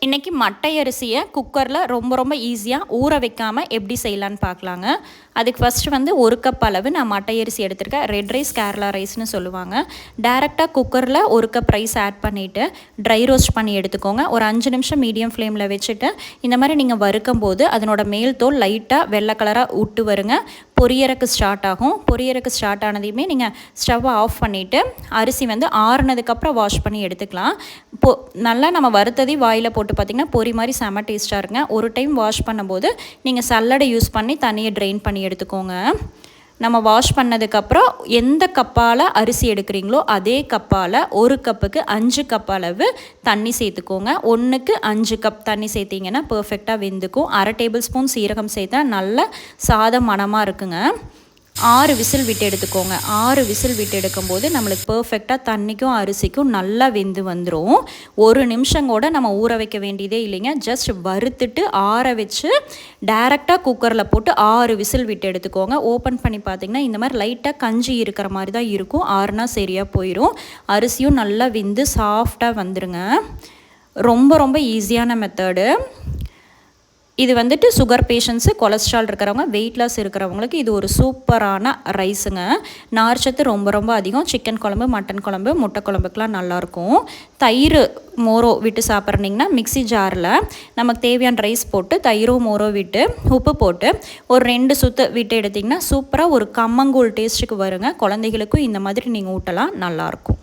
இன்றைக்கி மட்டை அரிசியை குக்கரில் ரொம்ப ஈஸியாக ஊற வைக்காமல் எப்படி செய்யலான்னு பார்க்கலாங்க. அதுக்கு ஃபஸ்ட்டு வந்து 1 கப் அளவு நான் மட்டை அரிசி எடுத்திருக்கேன். ரெட் ரைஸ் கேரளா ரைஸ்னு சொல்லுவாங்க. டேரெக்டாக குக்கரில் 1 கப் ரைஸ் ஆட் பண்ணிவிட்டு ட்ரை ரோஸ்ட் பண்ணி எடுத்துக்கோங்க. ஒரு 5 நிமிஷம் மீடியம் ஃப்ளேமில் வச்சுட்டு இந்த மாதிரி நீங்கள் வறுக்கும் போது அதனோட மேல் தோல் லைட்டாக வெள்ளை கலராக விட்டு வருங்க. பொரியறக்கு ஸ்டார்ட் ஆகும். பொரியறக்கு ஸ்டார்ட் ஆனதையுமே நீங்கள் ஸ்டவ்வை ஆஃப் பண்ணிவிட்டு அரிசி வந்து ஆறுனதுக்கப்புறம் வாஷ் பண்ணி எடுத்துக்கலாம். நல்லா நம்ம வறுத்ததையும் வாயில் போட்டு பார்த்திங்கன்னா பொரி மாதிரி செம டேஸ்ட்டாக இருங்க. ஒரு டைம் வாஷ் பண்ணும்போது நீங்கள் சல்லடை யூஸ் பண்ணி தண்ணியை ட்ரெயின் பண்ணி எடுத்துக்கோங்க. நம்ம வாஷ் பண்ணதுக்கப்புறம் எந்த கப்பால் அரிசி எடுக்கிறீங்களோ அதே கப்பால் 1 கப்புக்கு 5 கப் அளவு தண்ணி சேர்த்துக்கோங்க. 1க்கு 5 கப் தண்ணி சேர்த்திங்கன்னா பர்ஃபெக்டாக வெந்துக்கும். 1/2 டேபிள் ஸ்பூன் சீரகம் சேர்த்தா நல்ல சாதம் மணமாக இருக்குங்க. 6 விசில் விட்டு எடுத்துக்கோங்க. 6 விசில் விட்டு எடுக்கும்போது நம்மளுக்கு பர்ஃபெக்டாக தண்ணிக்கும் அரிசிக்கும் நல்லா வெந்து வந்துடும். 1 நிமிஷம் கூட நம்ம ஊற வைக்க வேண்டியதே இல்லைங்க. ஜஸ்ட் வறுத்துட்டு ஆற வச்சு டைரெக்டாக குக்கரில் போட்டு 6 விசில் விட்டு எடுத்துக்கோங்க. ஓப்பன் பண்ணி பார்த்திங்கன்னா இந்த மாதிரி லைட்டாக கஞ்சி இருக்கிற மாதிரி தான் இருக்கும். ஆறுனா சரியாக போயிடும். அரிசியும் நல்லா வெந்து சாஃப்டாக வந்துடுங்க. ரொம்ப ஈஸியான மெத்தடு. இது வந்துட்டு சுகர் பேஷண்ட்ஸு, கொலஸ்ட்ரால் இருக்கிறவங்க, வெயிட் லாஸ் இருக்கிறவங்களுக்கு இது ஒரு சூப்பரான ரைஸுங்க. நார்ச்சத்து ரொம்ப அதிகம். சிக்கன் குழம்பு, மட்டன் குழம்பு, முட்டை குழம்புக்கெலாம் நல்லாயிருக்கும். தயிர் மோரோ விட்டு சாப்பிட்றீங்கன்னா மிக்ஸி ஜாரில் நமக்கு தேவையான ரைஸ் போட்டு தயிரோ மோரோ விட்டு உப்பு போட்டு ஒரு 2 சுற்று விட்டு எடுத்திங்கன்னா சூப்பராக ஒரு கம்மங்கூழ் டேஸ்ட்டுக்கு வருங்க. குழந்தைகளுக்கும் இந்த மாதிரி நீங்கள் ஊட்டலாம், நல்லாயிருக்கும்.